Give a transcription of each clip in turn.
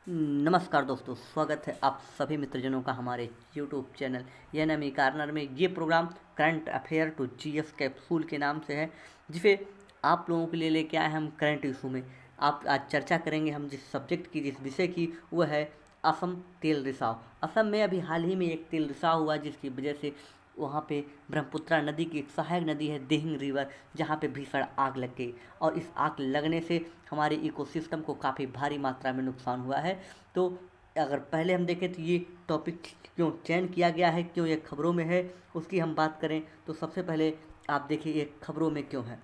नमस्कार दोस्तों, स्वागत है आप सभी मित्रजनों का हमारे यूट्यूब चैनल एनएमई कार्नर में। ये programme current affair to GS capsule के नाम से है, जिसे आप लोगों के लिए लेके आए हम करंट इशू में। आप आज चर्चा करेंगे हम जिस सब्जेक्ट की, जिस विषय की, वह है असम तेल रिसाव। असम में अभी हाल ही में एक तेल रिसाव हुआ, जिसकी वजह से वहाँ पे ब्रह्मपुत्रा नदी की एक सहायक नदी है दिहिंग रिवर, जहाँ पे भीषण आग लग गई। और इस आग लगने से हमारे इकोसिस्टम को काफ़ी भारी मात्रा में नुकसान हुआ है। तो अगर पहले हम देखें तो ये टॉपिक क्यों चयन किया गया है, क्यों ये खबरों में है, उसकी हम बात करें तो सबसे पहले आप देखिए ये खबरों में क्यों है।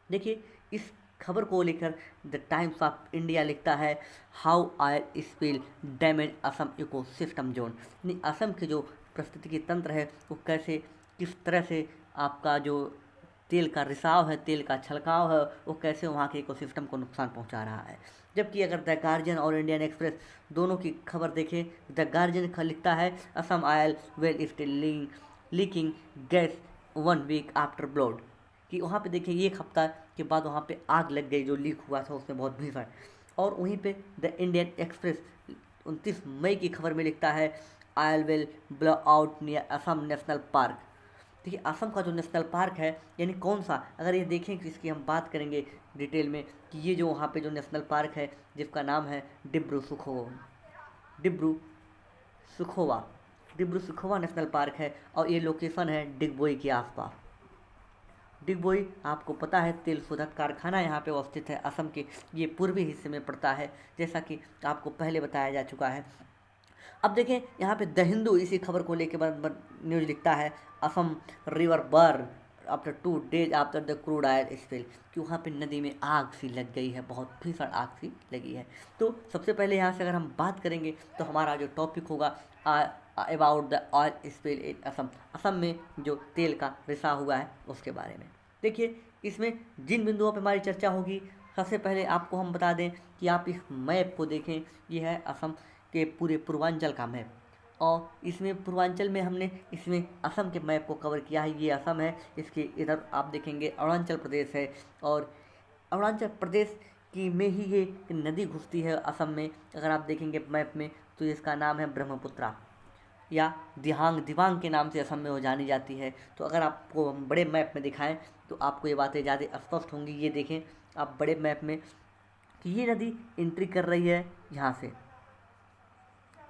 देखिए, इस खबर को लेकर द टाइम्स ऑफ इंडिया लिखता है, how oil spill damage Assam ecosystem zone. यानी असम के जो पारिस्थितिकी तंत्र है वो कैसे, किस तरह से आपका जो तेल का रिसाव है, तेल का छलकाव है, वो कैसे वहाँ के इकोसिस्टम को नुकसान पहुँचा रहा है। जबकि अगर द गार्जियन और इंडियन एक्सप्रेस दोनों की खबर देखें, द गार्जियन लिखता है, Assam oil well still leaking gas 1 week after blowout. कि वहाँ पे देखिए एक हफ्ता के बाद वहाँ पे आग लग गई, जो लीक हुआ था उसमें बहुत भीषण। और वहीं पे द इंडियन एक्सप्रेस 29 मई की खबर में लिखता है, oil will blow out near Assam national park. देखिए, असम का जो नेशनल पार्क है, यानी कौन सा, अगर ये देखें कि इसकी हम बात करेंगे डिटेल में, कि ये जो वहाँ पे जो नेशनल पार्क है जिसका नाम है डिब्रू सुखोवा डिब्रू सुखोवा नेशनल पार्क है। और ये लोकेशन है डिगबोई के आसपास। डिगबोई आपको पता है तेल शोधक कारखाना यहाँ पे अवस्थित है, असम के ये पूर्वी हिस्से में पड़ता है, जैसा कि आपको पहले बताया जा चुका है। अब देखें यहाँ पे द हिंदू इसी खबर को लेकर न्यूज लिखता है, Assam river burn after 2 days after the crude oil spill. कि वहाँ पे नदी में आग सी लग गई है, बहुत भीषण आग सी लगी है। तो सबसे पहले यहाँ से अगर हम बात करेंगे तो हमारा जो टॉपिक होगा अबाउट द ऑयल स्पिल इन असम, असम में जो तेल का रिसाव हुआ है उसके बारे में। देखिए, इसमें जिन बिंदुओं पर हमारी चर्चा होगी, सबसे पहले आपको हम बता दें कि आप इस मैप को देखें। ये है असम के पूरे पूर्वांचल का मैप, और इसमें पूर्वांचल में हमने इसमें असम के मैप को कवर किया है। ये असम है, इसके इधर आप देखेंगे अरुणाचल प्रदेश है, और अरुणाचल प्रदेश की में ही ये नदी घुसती है असम में। अगर आप देखेंगे मैप में तो इसका नाम है ब्रह्मपुत्रा, या दिबांग के नाम से असम में वो जानी जाती है। तो अगर आपको हम बड़े मैप में दिखाएं तो आपको ये बातें ज़्यादा स्पष्ट होंगी। ये देखें आप बड़े मैप में कि ये नदी एंट्री कर रही है यहाँ से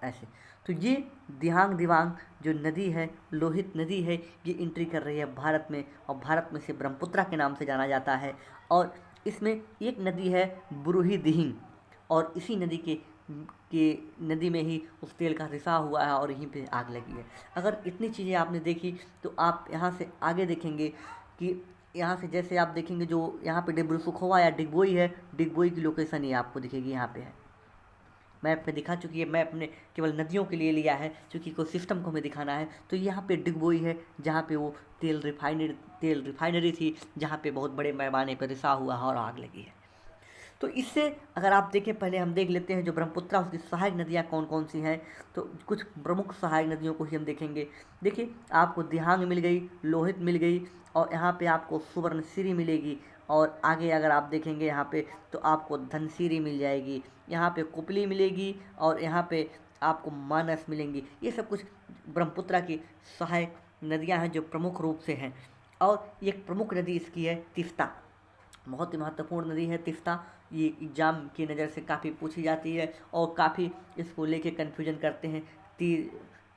ऐसे। तो ये दिबांग जो नदी है, लोहित नदी है, ये एंट्री कर रही है भारत में, और भारत में से ब्रह्मपुत्रा के नाम से जाना जाता है। और इसमें एक नदी है बुरुही दिहिंग, और इसी नदी में ही उस तेल का रिसाव हुआ है और यहीं पे आग लगी है। अगर इतनी चीज़ें आपने देखी तो आप यहाँ से आगे देखेंगे कि यहाँ से जैसे आप देखेंगे जो यहाँ पे डिब्रू सुखोवा या डिगबोई है, डिगबोई की लोकेशन ही आपको दिखेगी यहाँ पे है। मैप में दिखा चुकी है, मैप ने केवल नदियों के लिए लिया है क्योंकि कोई सिस्टम को हमें दिखाना है। तो यहाँ पे डिगबोई है, जहाँ पे वो तेल रिफाइनरी थी, जहाँ पे बहुत बड़े पैमाने पर रिसाव हुआ है और आग लगी है। तो इससे अगर आप देखें, पहले हम देख लेते हैं जो ब्रह्मपुत्रा उसकी सहायक नदियाँ कौन कौन सी हैं। तो कुछ प्रमुख सहायक नदियों को ही हम देखेंगे। देखिए, आपको दिहांग मिल गई, लोहित मिल गई, और यहाँ पे आपको सुवर्णसिरी मिलेगी। और आगे अगर आप देखेंगे यहाँ पे तो आपको धनसिरी मिल जाएगी, यहाँ पे कुपली मिलेगी, और यहाँ पे आपको मानस मिलेंगी। ये सब कुछ ब्रह्मपुत्रा की सहायक नदियाँ हैं जो प्रमुख रूप से हैं। और एक प्रमुख नदी इसकी है तीस्ता, बहुत ही महत्वपूर्ण नदी है तीस्ता। ये एग्जाम की नज़र से काफ़ी पूछी जाती है और काफ़ी इसको लेके कन्फ्यूजन करते हैं।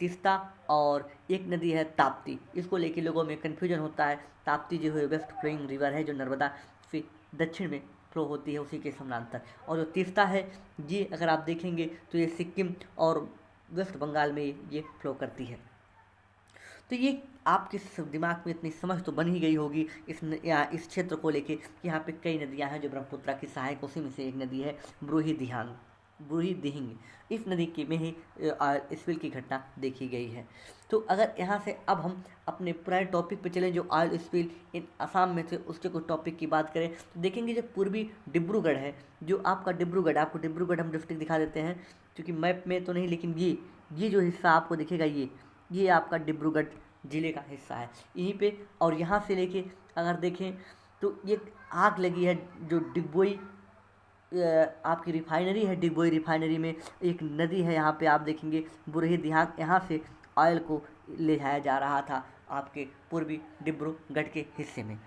तीस्ता और एक नदी है ताप्ती, इसको लेके लोगों में कन्फ्यूजन होता है। ताप्ती जो है वेस्ट फ्लोइंग रिवर है, जो नर्मदा से दक्षिण में फ्लो होती है उसी के समानांतर। और जो तीस्ता है, ये अगर आप देखेंगे तो ये सिक्किम और वेस्ट बंगाल में ये फ्लो करती है। तो ये आपके दिमाग में इतनी समझ तो बन ही गई होगी इस क्षेत्र को लेके कि यहाँ पे कई नदियाँ हैं जो ब्रह्मपुत्रा की सहायक, उसी में से एक नदी है ब्रूही दिहिंग। इस नदी के में ही स्पिल की घटना देखी गई है। तो अगर यहाँ से अब हम अपने पुराने टॉपिक पे चलें, जो ऑयल स्पिल इन असम में थे, उसके कुछ टॉपिक की बात करें तो देखेंगे जो पूर्वी डिब्रूगढ़ है, जो आपका डिब्रूगढ़, आपको डिब्रूगढ़ हम डिस्ट्रिक्ट दिखा देते हैं क्योंकि मैप में तो नहीं, लेकिन ये जो हिस्सा आपको दिखेगा ये आपका डिब्रूगढ़ ज़िले का हिस्सा है यहीं पे। और यहाँ से लेके अगर देखें तो ये आग लगी है जो डिगबोई आपकी रिफाइनरी है, डिगबोई रिफाइनरी में एक नदी है, यहाँ पे आप देखेंगे बुरही दिहाग, यहाँ से ऑयल को ले जाया जा रहा था आपके पूर्वी डिब्रूगढ़ के हिस्से में।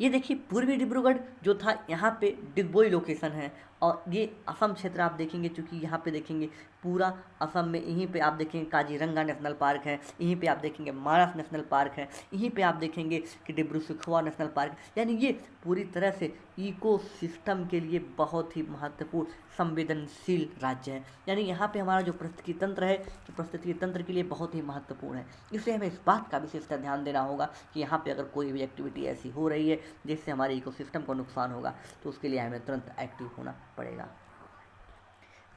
ये देखिए पूर्वी डिब्रूगढ़ जो था यहाँ पे डिगबोई लोकेशन है, और ये असम क्षेत्र आप देखेंगे, चूँकि यहाँ पे देखेंगे पूरा असम में, यहीं पे आप देखेंगे काजीरंगा नेशनल पार्क है, यहीं पे आप देखेंगे मानस नेशनल पार्क है, यहीं पे आप देखेंगे कि डिब्रू सैखोवा नेशनल पार्क, यानी ये पूरी तरह से इकोसिस्टम के लिए बहुत ही महत्वपूर्ण संवेदनशील राज्य है। यानी यहाँ पे हमारा जो पारिस्थितिकी तंत्र है, जो पारिस्थितिकी तंत्र के लिए बहुत ही महत्वपूर्ण है। इसलिए हमें इस बात का विशेषता ध्यान देना होगा कि यहाँ पे अगर कोई भी एक्टिविटी ऐसी हो रही है जिससे हमारे इकोसिस्टम को नुकसान होगा, तो उसके लिए हमें तुरंत एक्टिव होना पड़ेगा।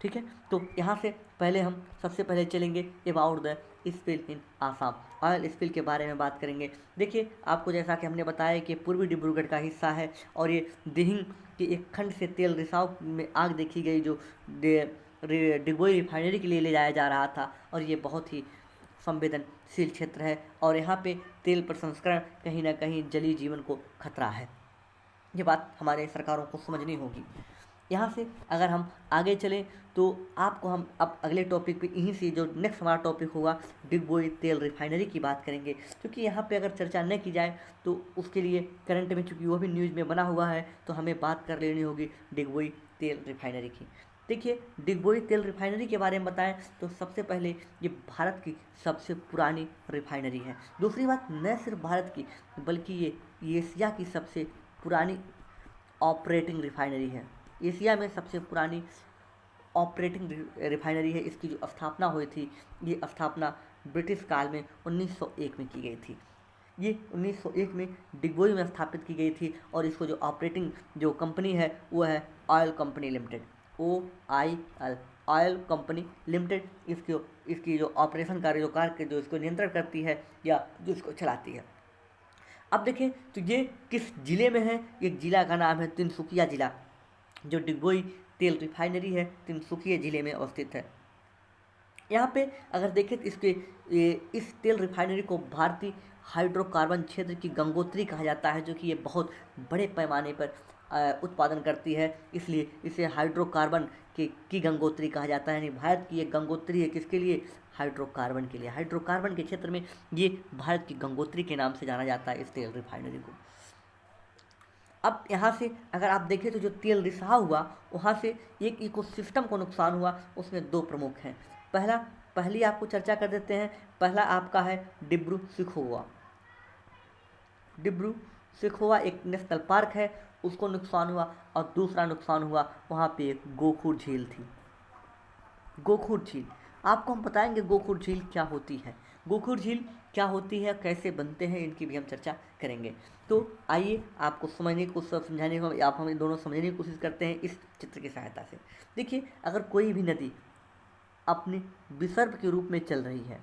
ठीक है, तो यहाँ से पहले हम सबसे पहले चलेंगे about the spill in Assam, oil spill के बारे में बात करेंगे। देखिए आपको जैसा कि हमने बताया कि पूर्वी डिब्रूगढ़ का हिस्सा है, और ये दिहिंग के एक खंड से तेल रिसाव में आग देखी गई जो डिगबोई रिफाइनरी के लिए ले जाया जा रहा था, और ये बहुत ही संवेदनशील क्षेत्र है, और यहाँ पे तेल प्रसंस्करण कहीं ना कहीं जलीय जीवन को खतरा है। ये बात हमारे सरकारों को समझनी होगी। यहाँ से अगर हम आगे चलें तो आपको हम अब अगले टॉपिक पे, यहीं से जो नेक्स्ट हमारा टॉपिक होगा डिगबोई तेल रिफाइनरी की बात करेंगे, क्योंकि यहाँ पे अगर चर्चा न की जाए तो उसके लिए करंट में, चूँकि वो भी न्यूज़ में बना हुआ है, तो हमें बात कर लेनी होगी डिगबोई तेल रिफाइनरी की। देखिए डिगबोई तेल रिफाइनरी के बारे में बताएं तो सबसे पहले ये भारत की सबसे पुरानी रिफाइनरी है। दूसरी बात, न सिर्फ भारत की बल्कि ये एशिया की सबसे पुरानी ऑपरेटिंग रिफाइनरी है। एशिया में सबसे पुरानी ऑपरेटिंग रिफाइनरी है। इसकी जो स्थापना हुई थी, ये स्थापना ब्रिटिश काल में 1901 में की गई थी। ये 1901 में डिगबोई में स्थापित की गई थी, और इसको जो ऑपरेटिंग जो कंपनी है वो है oil company limited, OIL, oil company limited. इसकी जो ऑपरेशन कार्य जो इसको नियंत्रण करती है या जो इसको चलाती है। अब देखें तो ये किस जिले में है, एक जिला का नाम है तिनसुकिया जिला। जो डिगबोई तेल रिफाइनरी है तिनसुकिया जिले में अवस्थित है। यहाँ पे अगर देखें तो इस तेल रिफाइनरी को भारतीय हाइड्रोकार्बन क्षेत्र की गंगोत्री कहा जाता है, जो कि ये बहुत बड़े पैमाने पर उत्पादन करती है, इसलिए इसे हाइड्रोकार्बन की गंगोत्री कहा जाता है। यानी भारत की एक गंगोत्री है, किसके लिए? हाइड्रोकार्बन के लिए। हाइड्रोकार्बन के क्षेत्र में ये भारत की गंगोत्री के नाम से जाना जाता है इस तेल रिफाइनरी को। अब यहाँ से अगर आप देखें तो जो तेल रिसाव हुआ वहाँ से एक इकोसिस्टम को नुकसान हुआ, उसमें दो प्रमुख हैं। पहली आपको चर्चा कर देते हैं। पहला आपका है डिब्रू सैखोवा। डिब्रू सैखोवा एक नेशनल पार्क है, उसको नुकसान हुआ। और दूसरा नुकसान हुआ वहाँ पे एक गोखुर झील थी। गोखुर झील आपको हम बताएंगे गोखुर झील क्या होती है, गोखुर झील क्या होती है, कैसे बनते हैं, इनकी भी हम चर्चा करेंगे। तो आइए आपको समझने को समझाने को आप हम दोनों समझने की कोशिश करते हैं इस चित्र की सहायता से। देखिए अगर कोई भी नदी अपने विसर्ग के रूप में चल रही है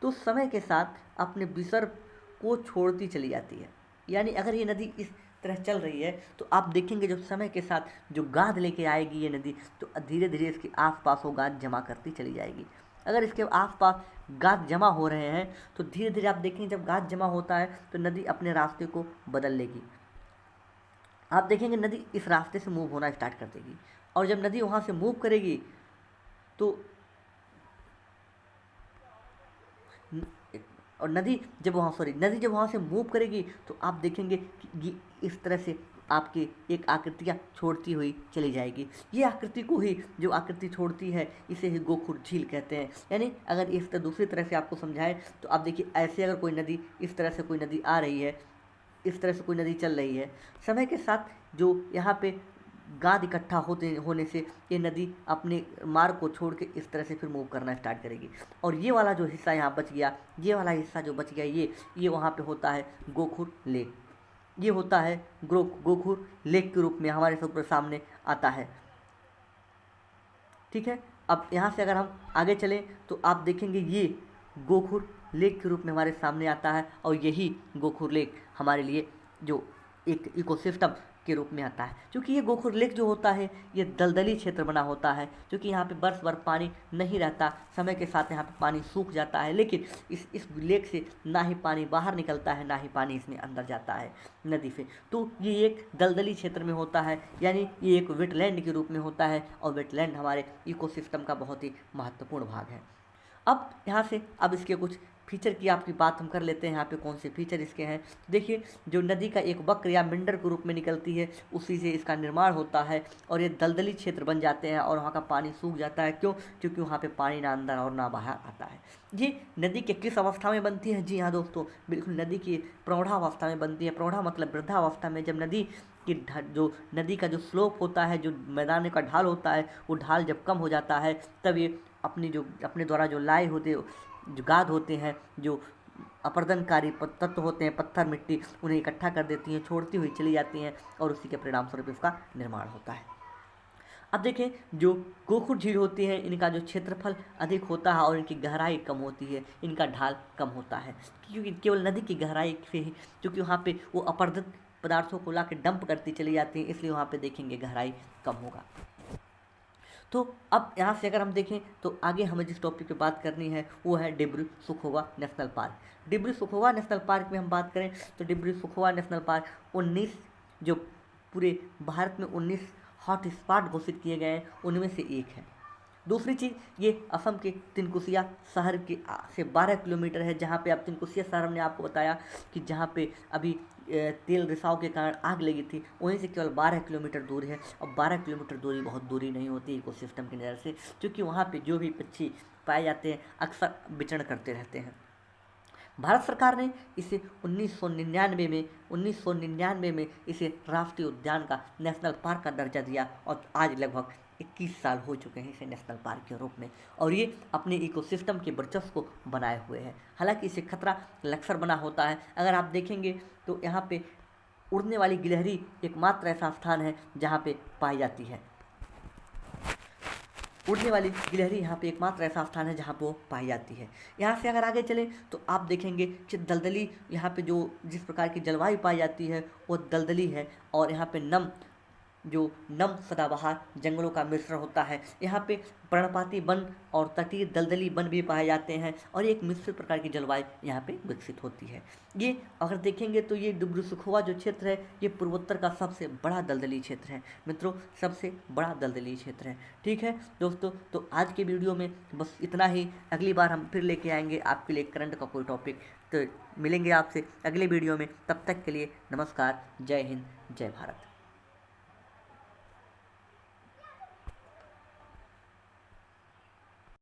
तो समय के साथ अपने विसर्ग को छोड़ती चली जाती है। यानी अगर ये नदी इस तरह चल रही है तो आप देखेंगे जब समय के साथ जो गाद लेके आएगी ये नदी, तो धीरे धीरे इसके आसपास वो गाद जमा करती चली जाएगी। अगर इसके आसपास गाद जमा हो रहे हैं तो धीरे धीरे आप देखेंगे जब गाद जमा होता है तो नदी अपने रास्ते को बदल लेगी। आप देखेंगे नदी इस रास्ते से मूव होना स्टार्ट कर देगी, और जब नदी वहाँ से मूव करेगी तो नदी जब वहाँ से मूव करेगी तो आप देखेंगे कि इस तरह से आपकी एक आकृतियाँ छोड़ती हुई चली जाएगी। ये आकृति को ही जो आकृति छोड़ती है इसे ही गोखुर झील कहते हैं। यानी अगर इस तरह दूसरी तरह से आपको समझाएं तो आप देखिए ऐसे अगर कोई नदी इस तरह से कोई नदी आ रही है, इस तरह से कोई नदी चल रही है, समय के साथ जो यहाँ पे गाद इकट्ठा होने से ये नदी अपने मार्ग को छोड़ के इस तरह से फिर मूव करना स्टार्ट करेगी। और ये वाला जो हिस्सा यहाँ बच गया, ये वाला हिस्सा जो बच गया ये वहाँ पे होता है गोखुर लेक। ये होता है गोखुर लेक के रूप में हमारे सब सामने आता है। ठीक है, अब यहाँ से अगर हम आगे चलें तो आप देखेंगे ये गोखुर लेक के रूप में हमारे सामने आता है, और यही गोखुर लेक हमारे लिए जो एक इकोसिस्टम के रूप में आता है। क्योंकि ये गोखुर लेक जो होता है ये दलदली क्षेत्र बना होता है, क्योंकि यहाँ पे बरस भर पानी नहीं रहता, समय के साथ यहाँ पे पानी सूख जाता है, लेकिन इस लेक से ना ही पानी बाहर निकलता है, ना ही पानी इसमें अंदर जाता है नदी से। तो ये एक दलदली क्षेत्र में होता है, यानी ये एक वेटलैंड के रूप में होता है, और वेटलैंड हमारे इकोसिस्टम का बहुत ही महत्वपूर्ण भाग है। अब यहाँ से अब इसके कुछ फीचर की आपकी बात हम कर लेते हैं। यहाँ पे कौन से फीचर इसके हैं। देखिए, जो नदी का एक वक्र या मिंडर के रूप में निकलती है, उसी से इसका निर्माण होता है, और ये दलदली क्षेत्र बन जाते हैं और वहाँ का पानी सूख जाता है। क्यों? क्योंकि वहाँ पे पानी ना अंदर और ना बाहर आता है। ये नदी के किस अवस्था में बनती है? जी हाँ दोस्तों, बिल्कुल नदी की प्रौढ़ावस्था में बनती है। प्रौढ़ा मतलब वृद्धावस्था में, जब नदी की जो नदी का जो स्लोप होता है, जो मैदान का ढाल होता है, वो ढाल जब कम हो जाता है, तब ये अपने द्वारा जो लाए होते, जो गाद होते हैं, जो अपरदनकारी तत्व होते हैं, पत्थर मिट्टी, उन्हें इकट्ठा कर देती हैं, छोड़ती हुई चली जाती हैं, और उसी के परिणाम स्वरूप इसका निर्माण होता है। अब देखें, जो गोखुर झील होती है, इनका जो क्षेत्रफल अधिक होता है और इनकी गहराई कम होती है, इनका ढाल कम होता है, क्योंकि केवल नदी की गहराई से ही, क्योंकि वहाँ पे वो अपरदन पदार्थों को ला के डंप करती चली जाती हैं, इसलिए वहाँ पे देखेंगे गहराई कम होगा। तो अब यहाँ से अगर हम देखें तो आगे हमें जिस टॉपिक पे बात करनी है वो है Dibru Saikhowa national park. Dibru Saikhowa national park में हम बात करें तो डिब्रू सुखोवा नेशनल पार्क 19 जो पूरे भारत में 19 हॉट स्पॉट घोषित किए गए हैं, उनमें से एक है। दूसरी चीज़, ये असम के तिनकुसिया शहर के से 12 किलोमीटर है, जहाँ पे आप तिनकुसिया शहर, हमने आपको बताया कि जहाँ पे अभी तेल रिसाव के कारण आग लगी थी, वहीं से केवल 12 किलोमीटर दूर है। और 12 किलोमीटर दूरी बहुत दूरी नहीं होती इकोसिस्टम की नज़र से, क्योंकि वहाँ पे जो भी पक्षी पाए जाते हैं अक्सर विचरण करते रहते हैं। भारत सरकार ने इसे 1999 में इसे राष्ट्रीय उद्यान का, नेशनल पार्क का दर्जा दिया, और आज लगभग 21 साल हो चुके हैं इसे नेशनल पार्क के रूप में, और ये अपने इकोसिस्टम के वर्चस्व को बनाए हुए है। हालांकि इसे खतरा लक्सर बना होता है। अगर आप देखेंगे तो यहाँ पे उड़ने वाली गिलहरी एकमात्र ऐसा स्थान है जहाँ पे पाई जाती है। उड़ने वाली गिलहरी यहाँ पे एकमात्र ऐसा स्थान है जहाँ पे वो पाई जाती है। यहाँ से अगर आगे चलें तो आप देखेंगे कि दलदली, यहाँ पे जो जिस प्रकार की जलवायु पाई जाती है वो दलदली है, और यहाँ पे नम सदाबहार जंगलों का मिश्रण होता है। यहाँ पे पर्णपाती वन और तटीय दलदली वन भी पाए जाते हैं, और एक मिश्रित प्रकार की जलवायु यहाँ पे विकसित होती है। ये अगर देखेंगे तो ये डिब्रू सुखोवा जो क्षेत्र है, ये पूर्वोत्तर का सबसे बड़ा दलदली क्षेत्र है मित्रों, सबसे बड़ा दलदली क्षेत्र है। ठीक है दोस्तों, तो आज के वीडियो में बस इतना ही। अगली बार हम फिर लेके आएंगे आपके लिए करंट का कोई टॉपिक। तो मिलेंगे आपसे अगले वीडियो में, तब तक के लिए नमस्कार, जय हिंद, जय भारत।